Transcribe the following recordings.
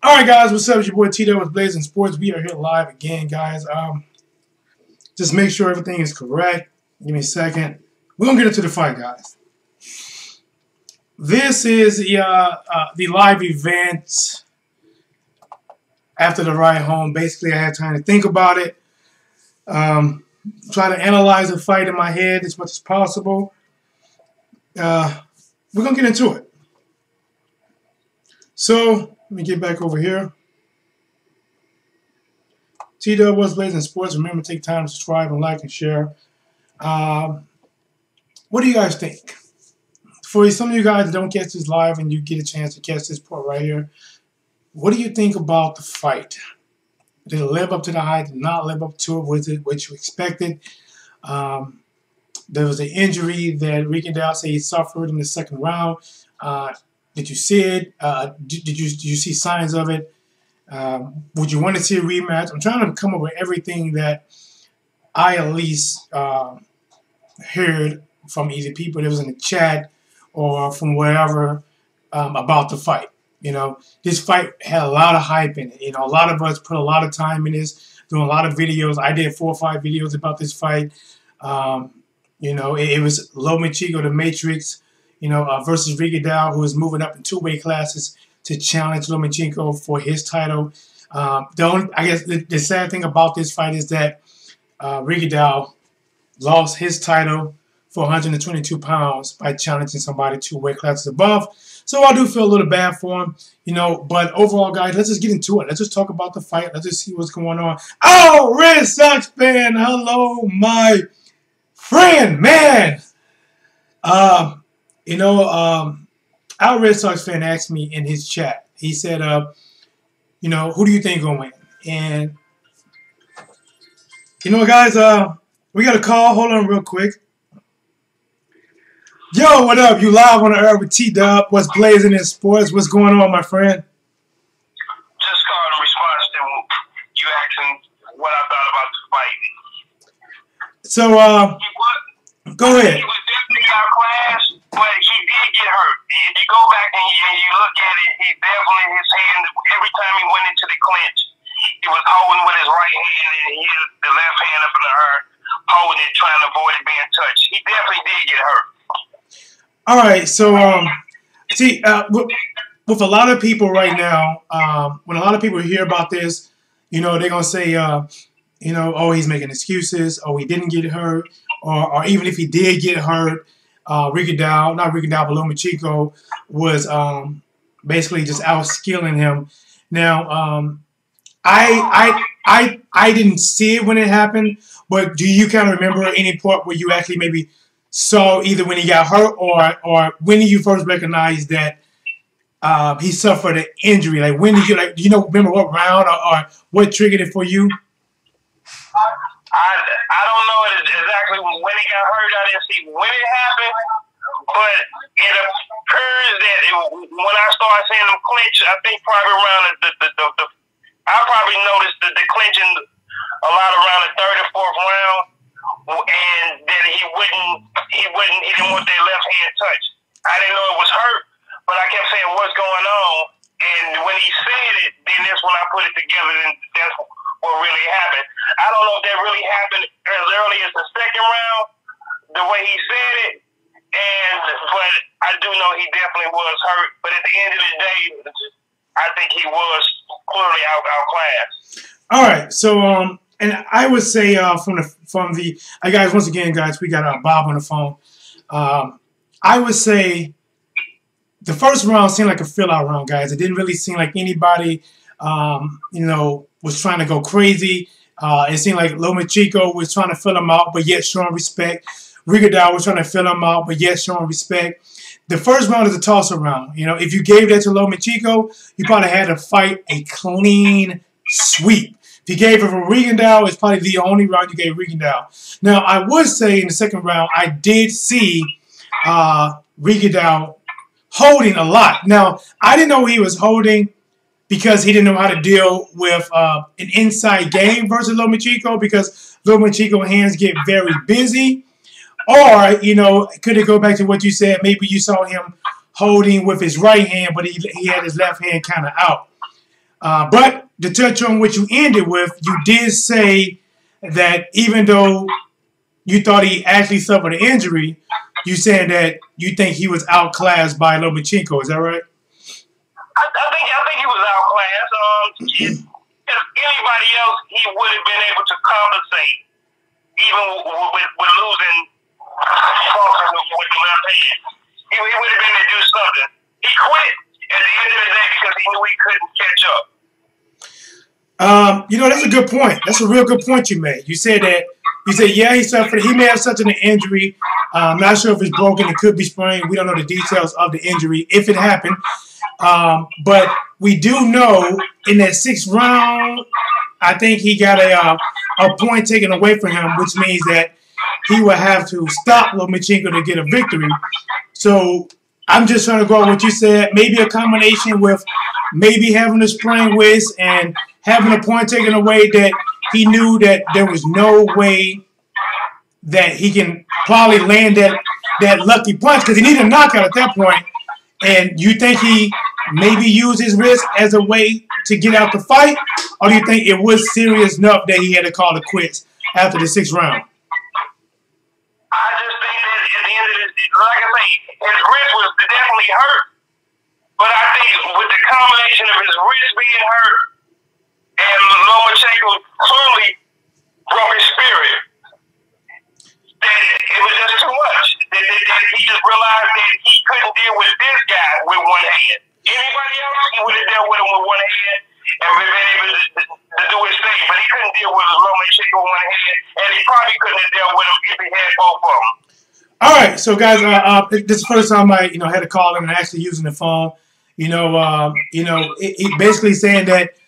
All right, guys, what's up? It's your boy Tito with Blazing Sports. We are here live again, guys. Just make sure everything is correct. Give me a second. We're gonna get into the fight, guys. This is the live event after the ride home. Basically, I had time to think about it. Try to analyze the fight in my head as much as possible. We're gonna get into it. So let me get back over here. Tito was Blazing Sports. Remember, take time to subscribe and like and share. What do you guys think? For some of you guys that don't catch this live and you get a chance to catch this part right here, what do you think about the fight? Did it live up to the hype? Did it not live up to it? Was it what you expected? There was an injury that Rigondeaux said he suffered in the second round. Did you see it? Did you see signs of it? Would you want to see a rematch? I'm trying to come up with everything that I at least heard from either people that was in the chat or from wherever about the fight. You know, this fight had a lot of hype in it. You know, a lot of us put a lot of time in this, doing a lot of videos. I did 4 or 5 videos about this fight. You know, it was Lomachenko, the Matrix, you know, versus Rigondeaux, who is moving up in 2 weight classes to challenge Lomachenko for his title. I guess the sad thing about this fight is that Rigondeaux lost his title for 122 pounds by challenging somebody 2 weight classes above. So I do feel a little bad for him, you know. But overall, guys, let's just get into it. Let's just talk about the fight. Let's just see what's going on. Oh, Red Sox fan, hello, my friend, man. You know, our Red Sox fan asked me in his chat. He said, you know, who do you think gonna win? And you know, guys, we got a call. Hold on, real quick. Yo, what up? You live on the air with T-Dub. What's blazing in sports? What's going on, my friend? Just called in response to you asking what I thought about the fight. So, go ahead. He was definitely out class, but he did get hurt. If you go back and you look at it, he definitely, his hand, every time he went into the clinch, he was holding with his right hand and he had the left hand up in the air, holding it, trying to avoid it being touched. He definitely did get hurt. All right, so see, with a lot of people right now, when a lot of people hear about this, you know, they're gonna say, you know, oh, he's making excuses, oh, he didn't get hurt, or even if he did get hurt, Rigondeaux, not Rigondeaux, but Lomachenko was basically just outskilling him. Now, I didn't see it when it happened, but do you kind of remember any part where you actually maybe saw either when he got hurt or when did you first recognize that he suffered an injury? Like, when did you, like, do you know, remember what round or what triggered it for you? I don't know exactly when he got hurt. I didn't see when it happened, but it appears that when I started seeing him clinch, I think probably around I probably noticed the clinching a lot around the 3rd or 4th round, and that he didn't want that left hand touched. I didn't know it was hurt, but I kept saying, what's going on? And when he said it, then that's when I put it together, and that's what really happened. I don't know if that really happened as early as the 2nd round, the way he said it, but I do know he definitely was hurt. But at the end of the day, I think he was clearly outclassed. All right, so and I would say from the guys, once again, guys, we got Bob on the phone. I would say the first round seemed like a fill-out round, guys. It didn't really seem like anybody, you know, was trying to go crazy. It seemed like Lomachenko was trying to fill him out, but yet showing respect. Rigondeaux was trying to fill him out, but yet showing respect. The first round is a toss-up round. You know, if you gave that to Lomachenko, you probably had to fight a clean sweep. If you gave it for Rigondeaux, it's probably the only round you gave Rigondeaux. Now, I would say in the 2nd round, I did see Rigondeaux holding a lot. Now, I didn't know he was holding because he didn't know how to deal with an inside game versus Lomachenko, because Lomachenko's hands get very busy. Or, you know, could it go back to what you said? Maybe you saw him holding with his right hand, but he had his left hand kind of out. But to touch on what you ended with, you did say that even though you thought he actually suffered an injury, you said that you think he was outclassed by Lomachenko. Is that right? I think he was outclassed. If anybody else, he would have been able to compensate, even with losing with the left hand. He would have been able to do something. He quit at the end of the day because he knew he couldn't catch up. You know, that's a good point. That's a real good point you made. You said that. You said, yeah, he may have suffered an injury. I'm not sure if it's broken. It could be sprained. We don't know the details of the injury, if it happened. But we do know in that 6th round, I think he got a point taken away from him, which means that he will have to stop Lomachenko to get a victory. So I'm just trying to go on what you said. Maybe a combination with maybe having a sprained wrist and having a point taken away, that he knew that there was no way that he can probably land that lucky punch because he needed a knockout at that point. And you think he maybe used his wrist as a way to get out the fight? Or do you think it was serious enough that he had to call it quits after the 6th round? I just think that at the end of this, like I say, his wrist was definitely hurt. But I think with the combination of his wrist being hurt and Lomachenko clearly broke his spirit, that it was just too much. That he just realized that he couldn't deal with this guy with one hand. Anybody else, he would have dealt with him with one hand and been able to do his thing. But he couldn't deal with Lomachenko with one hand, and he probably couldn't have dealt with him if he had both of them. All right, so guys, this is the first time I had to call him and actually using the phone. He basically saying that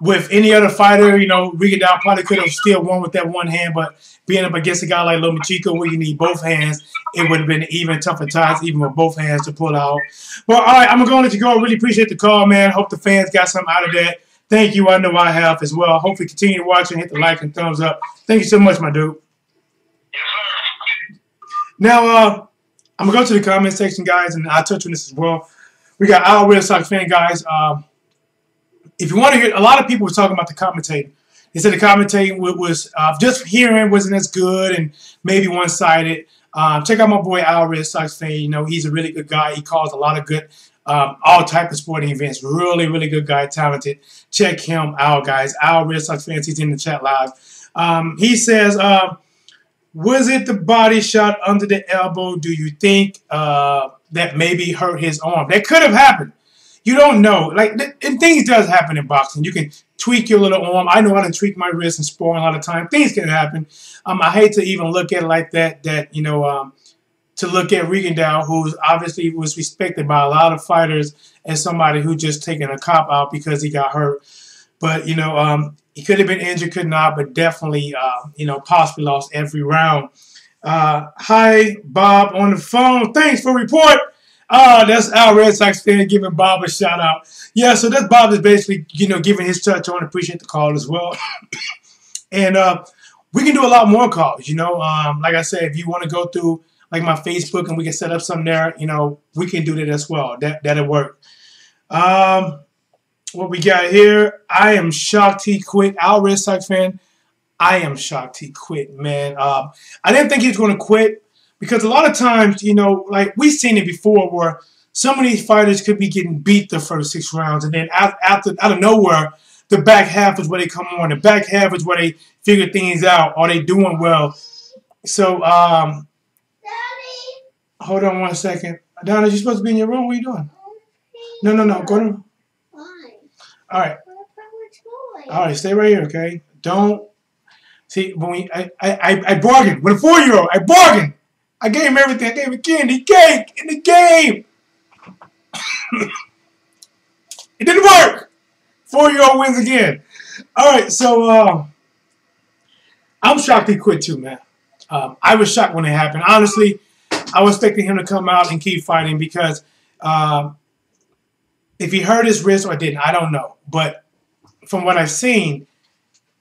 with any other fighter, Rigondeaux probably could have still won with that one hand, but being up against a guy like Lomachenko where you need both hands, it would have been even tougher times, even with both hands to pull out. Well, all right, I'm going to let you go. I really appreciate the call, man. Hope the fans got something out of that. Thank you. I know I have as well. Hopefully continue watching. Hit the like and thumbs up. Thank you so much, my dude. Yes, sir. Now, I'm going to go to the comment section, guys, and I'll touch on this as well. We got our Red Sox fan, guys. If you want to hear, a lot of people were talking about the commentating. They said the commentating was just hearing wasn't as good and maybe one-sided. Check out my boy Al Red Sox fan. He's a really good guy. He calls a lot of good, all type of sporting events. Really, really good guy, talented. Check him out, guys. Al Red Sox fans. He's in the chat live. He says, was it the body shot under the elbow? Do you think that maybe hurt his arm? That could have happened. You don't know. And things does happen in boxing. You can tweak your little arm. I know how to tweak my wrist and sparring a lot of time. Things can happen. I hate to even look at it like that. To look at Rigondeaux, who obviously was respected by a lot of fighters, as somebody who just taken a cop out because he got hurt. But he could have been injured, could not, but definitely possibly lost every round. Hi, Bob on the phone. Thanks for report. That's our Red Sox fan giving Bob a shout out. Yeah, so that's Bob is basically, giving his touch on. Appreciate the call as well. And we can do a lot more calls, Like I said, if you want to go through like my Facebook and we can set up something there, we can do that as well. That'll work. What we got here? I am shocked he quit. Our Red Sox fan, I am shocked he quit, man. I didn't think he was going to quit. Because a lot of times, like we've seen it before where some of these fighters could be getting beat the first 6 rounds. And then out of nowhere, the back half is where they come on. The back half is where they figure things out. Are they doing well? So, Daddy. Hold on one second. Donna, you supposed to be in your room? What are you doing? No. Go to. Why? All right. All right, stay right here, okay? Don't. See, when I bargained. With a 4-year-old, I bargained. I gave him everything. I gave him candy, cake, in the game. It didn't work. 4-year-old wins again. All right, so I'm shocked he quit too, man. I was shocked when it happened. Honestly, I was expecting him to come out and keep fighting because if he hurt his wrist or didn't, I don't know. But from what I've seen,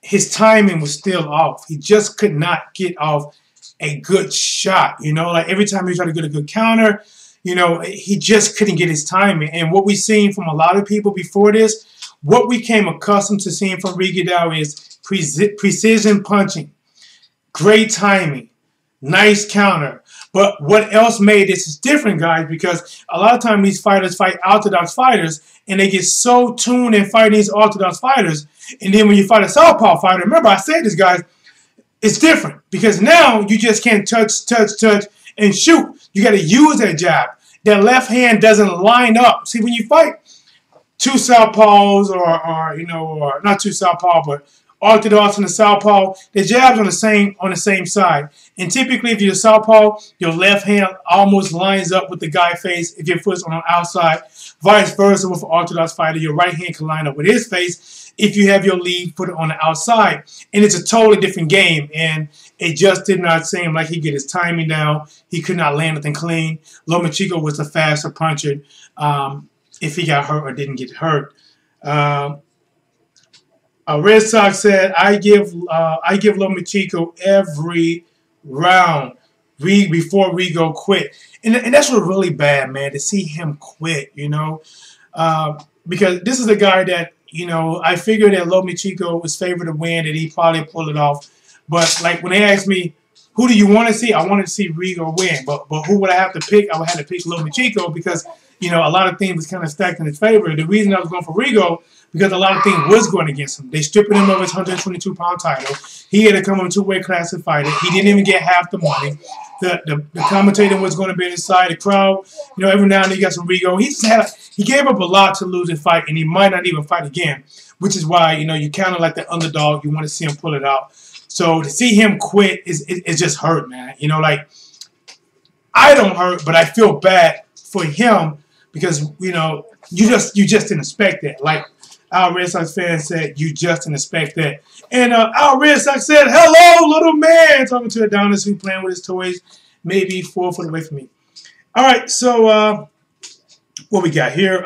his timing was still off. He just could not get off a good shot, like every time he tried to get a good counter, he just couldn't get his timing. And what we've seen from a lot of people before this, what we came accustomed to seeing from Rigondeaux is precision punching, great timing, nice counter. But what else made this is different, guys, because a lot of times these fighters fight orthodox fighters, and they get so tuned in fighting these orthodox fighters. And then when you fight a southpaw fighter, remember I said this, guys, it's different because now you just can't touch, and shoot. You got to use that jab. That left hand doesn't line up. See, when you fight two southpaws, or not two southpaw, but orthodox and the southpaw, the jabs on the same side. And typically, if you're a southpaw, your left hand almost lines up with the guy's face if your foot's on the outside. Vice versa with an orthodox fighter, your right hand can line up with his face if you have your lead foot on the outside. And it's a totally different game. And it just did not seem like he get his timing down. He could not land anything clean. Lomachenko was the faster puncher if he got hurt or didn't get hurt. Red Sox said, I give Lomachenko every round before Rigo quit. And that's what really bad, man, to see him quit, because this is a guy that, I figured that Lomachenko was favored to win, that he probably pulled it off. But, like, when they asked me, who do you want to see? I wanted to see Rigo win. But who would I have to pick? I would have to pick Lomachenko because, a lot of things was kind of stacked in his favor. The reason I was going for Rigo, because a lot of things was going against him. They stripped him of his 122-pound title. He had to come on a two-way classic fighter. He didn't even get half the money. The commentator was going to be on his side. The crowd, every now and then you got some Rigo. He gave up a lot to lose his fight, and he might not even fight again, which is why, you kind of like the underdog. You want to see him pull it out. So to see him quit is just hurt, man. I don't hurt, but I feel bad for him because, you just didn't expect that. Like our Red Sox fan said, you just didn't expect that. And our Red Sox said, hello, little man, talking to Adonis who playing with his toys, maybe 4 foot away from me. All right, so what we got here?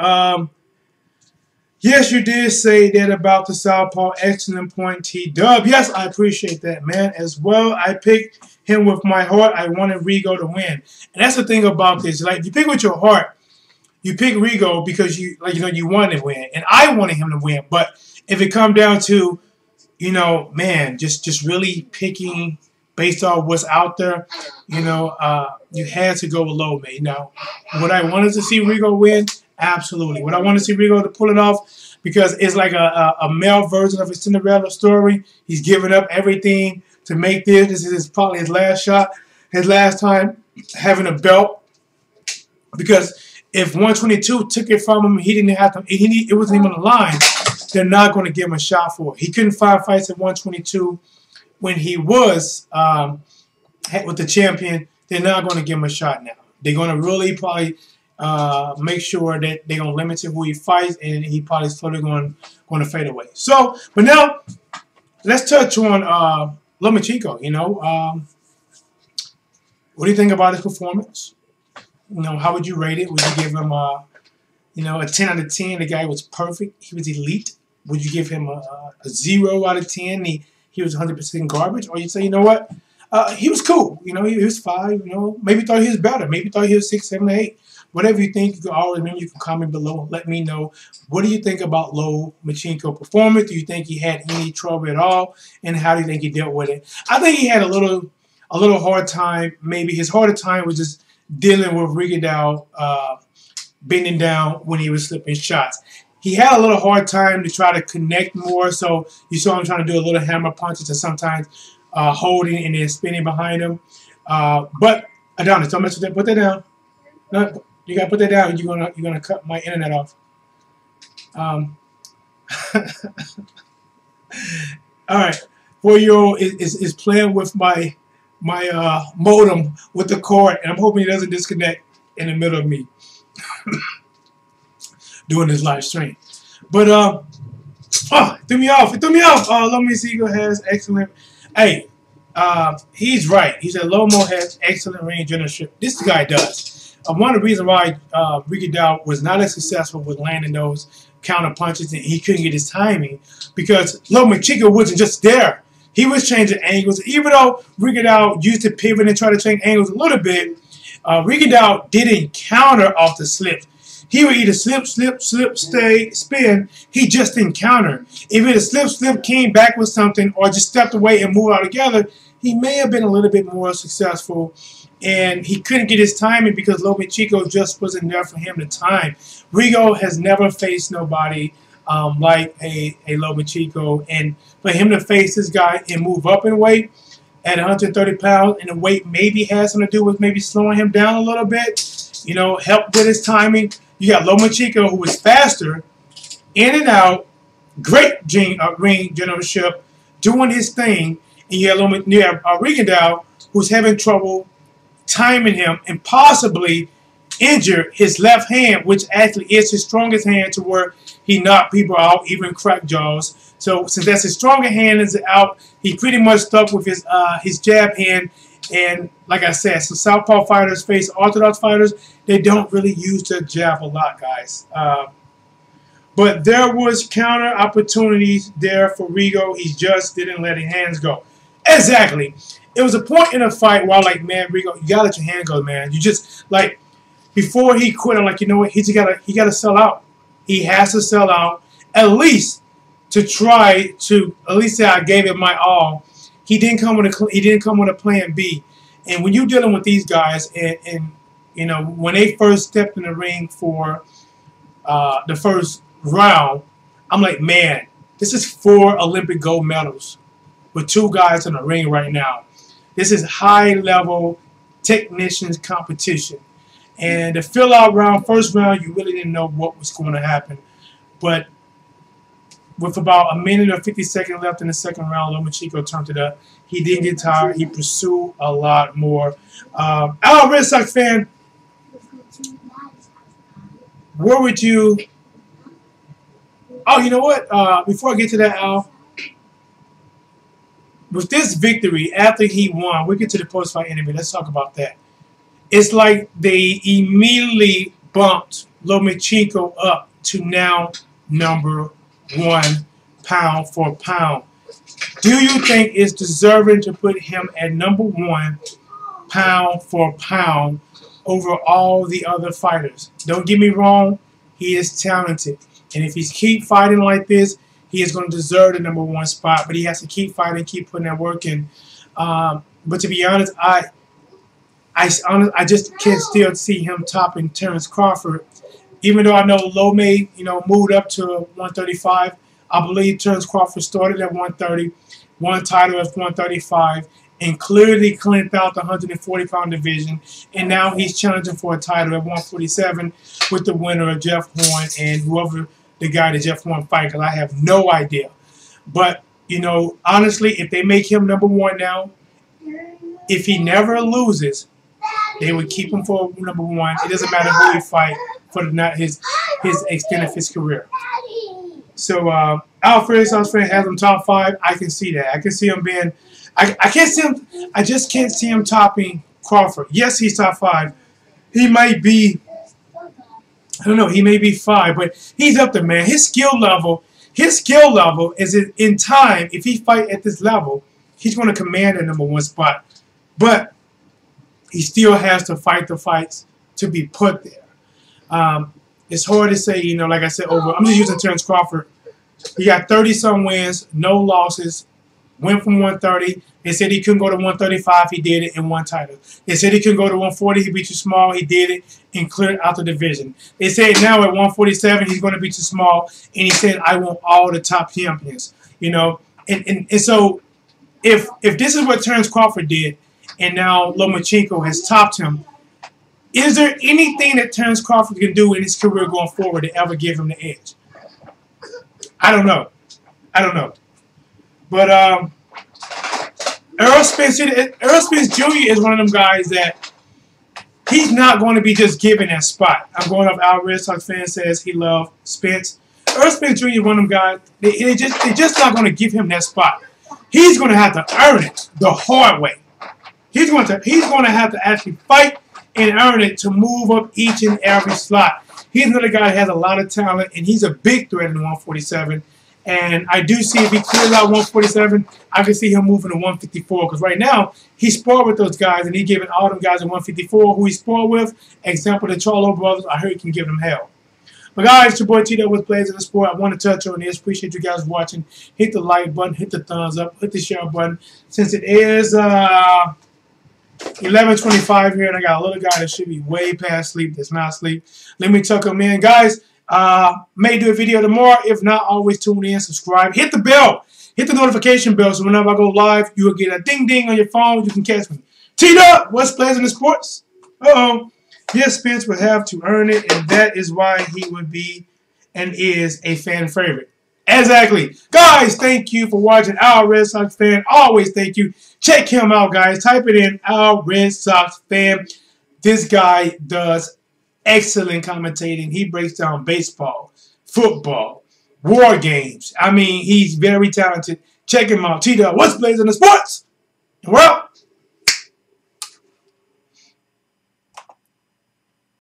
Yes, you did say that about the southpaw. Excellent point, T-Dub. Yes, I appreciate that, man, as well. I picked him with my heart. I wanted Rigo to win. And that's the thing about this. Like, if you pick with your heart, you pick Rigo because you wanted to win. And I wanted him to win. But if it come down to, man, just really picking based on what's out there, you had to go with low, man. Now, would I wanted to see Rigo win? Absolutely. Would I want to see Rigo to pull it off? Because it's like a male version of a Cinderella story. He's giving up everything to make this. This is probably his last shot, his last time having a belt. Because if 122 took it from him, he didn't have to. It wasn't even on the line. They're not going to give him a shot for it. He couldn't fight fights at 122 when he was with the champion. They're not going to give him a shot now. They're going to really probably make sure that they're going to limit to who he fights, and he probably slowly going to fade away. So, but now let's touch on Lomachenko. What do you think about his performance? How would you rate it? Would you give him a 10 out of 10? The guy was perfect. He was elite. Would you give him a 0 out of 10? He was 100% garbage? Or you say, what? He was cool. He was 5. Maybe thought he was better. Maybe thought he was 6, 7, 8. Whatever you think, you can always remember. You can comment below. Let me know. What do you think about Lomachenko performance? Do you think he had any trouble at all? And how do you think he dealt with it? I think he had a little hard time. Maybe his harder time was just dealing with Rigondeaux bending down when he was slipping shots. He had a little hard time to try to connect more, so you saw him trying to do a little hammer punches and sometimes holding and then spinning behind him. But Adonis, don't mess with that. Put that down. No, you gotta put that down. You're gonna cut my internet off. All right, 4-year-old is playing with my modem with the cord, and I'm hoping he doesn't disconnect in the middle of me doing this live stream. But it threw me off. Lomachenko has excellent. Hey, he's right. He said Lomo has excellent range generalship. This guy does. One of the reasons why Rigondeaux was not as successful with landing those counter punches and he couldn't get his timing because Lomachenko wasn't just there. He was changing angles. Even though Rigondeaux used to pivot and try to change angles a little bit, Rigondeaux didn't counter off the slip. he would either slip, stay, spin. He just didn't counter. If it a slip, came back with something, or just stepped away and moved out together, he may have been a little bit more successful. And he couldn't get his timing because Lomachenko just wasn't there for him to time. Rigo has never faced nobody like a Lomachenko. And for him to face this guy and move up in weight at 130 pounds, and the weight maybe has something to do with maybe slowing him down a little bit, you know, help with his timing. You got Lomachenko, who is faster, in and out, great ring generalship, doing his thing. And you have Rigondeaux, who's having trouble timing him and possibly injure his left hand, which actually is his strongest hand, to where he knocked people out, even cracked jaws. So since that's his stronger hand is out, he pretty much stuck with his jab hand. And like I said, so southpaw fighters face orthodox fighters, they don't really use their jab a lot, guys. But there was counter opportunities there for Rigo. He just didn't let his hands go. Exactly. It was a point in the fight where I'm like, man, Rigo, you gotta let your hand go, man. You just, like, before he quit, I'm like, you know what? He gotta sell out. He has to sell out, at least to try to at least say I gave it my all. He didn't come with a plan B. And when you're dealing with these guys, and you know, when they first stepped in the ring for the first round, I'm like, man, this is 4 Olympic gold medals with 2 guys in the ring right now. This is high-level technicians competition. And the fill-out round, first round, you really didn't know what was going to happen. But with about 1 minute or 50 seconds left in the second round, Lomachenko turned it up. He didn't get tired. He pursued a lot more. Al, Red Sox fan, where would you... Oh, you know what? Before I get to that, Al, with this victory, after he won, we get to the post-fight interview. Let's talk about that. It's like they immediately bumped Lomachenko up to now #1 pound for pound. Do you think it's deserving to put him at #1 pound for pound over all the other fighters? Don't get me wrong, he is talented. And if he keep fighting like this, he is going to deserve the #1 spot. But he has to keep fighting, keep putting that work in. But to be honest, I just can't still see him topping Terence Crawford. Even though I know Lomay, you know, moved up to 135. I believe Terence Crawford started at 130, won title at 135, and clearly cleaned out the 140-pound division. And now he's challenging for a title at 147 with the winner of Jeff Horn and whoever the guy that Jeff Horn fight, because I have no idea. But, you know, honestly, if they make him #1 now, if he never loses, they would keep him for #1. It doesn't matter who he fight for his extent of his career. So Alfred Southford has him top 5. I can see that. I can see him being. I can't see him. I just can't see him topping Crawford. Yes, he's top 5. He might be. I don't know. He may be 5, but he's up there, man. His skill level is in time. If he fight at this level, he's going to command the #1 spot. But he still has to fight the fights to be put there. It's hard to say, you know, like I said, I'm just using Terence Crawford. He got 30-some wins, no losses, went from 130. They said he couldn't go to 135. He did it and won title. They said he couldn't go to 140. He'd be too small. He did it and cleared out the division. They said now at 147 he's going to be too small. And he said, I want all the top champions. You know, and so if this is what Terence Crawford did, and now Lomachenko has topped him, is there anything that Terence Crawford can do in his career going forward to ever give him the edge? I don't know. But Errol Spence Jr. is one of them guys that he's not going to be just given that spot. I'm going off Al Red Sox fan says he loves Spence. Errol Spence Jr. is one of them guys. They're just not going to give him that spot. He's going to have to earn it the hard way. He's going to have to actually fight and earn it to move up each and every slot. He's another guy that has a lot of talent, and he's a big threat in 147. And I do see if he clears out 147, I can see him moving to 154. Because right now, he's sparred with those guys, and he's giving all them guys at 154 who he sparred with. Example, the Charlo brothers, I heard he can give them hell. But guys, it's your boy Tito with Plays in the Sport. I want to touch on this. Appreciate you guys watching. Hit the like button, hit the thumbs up, hit the share button. Since it is 11:25 here, and I got a little guy that should be way past sleep that's not asleep. Let me tuck him in. Guys, may do a video tomorrow. If not, always tune in, subscribe. Hit the bell. Hit the notification bell so whenever I go live, you will get a ding-ding on your phone. You can catch me. Tito, what's Plays in the Sports? Yes, Spence would have to earn it, and that is why he would be and is a fan favorite. Exactly. Guys, thank you for watching. Our Red Sox fan, always thank you. Check him out, guys. Type it in, Our Red Sox fan. This guy does excellent commentating. He breaks down baseball, football, war games. I mean, he's very talented. Check him out. Tito, what's Plays in the Sports? And we're out.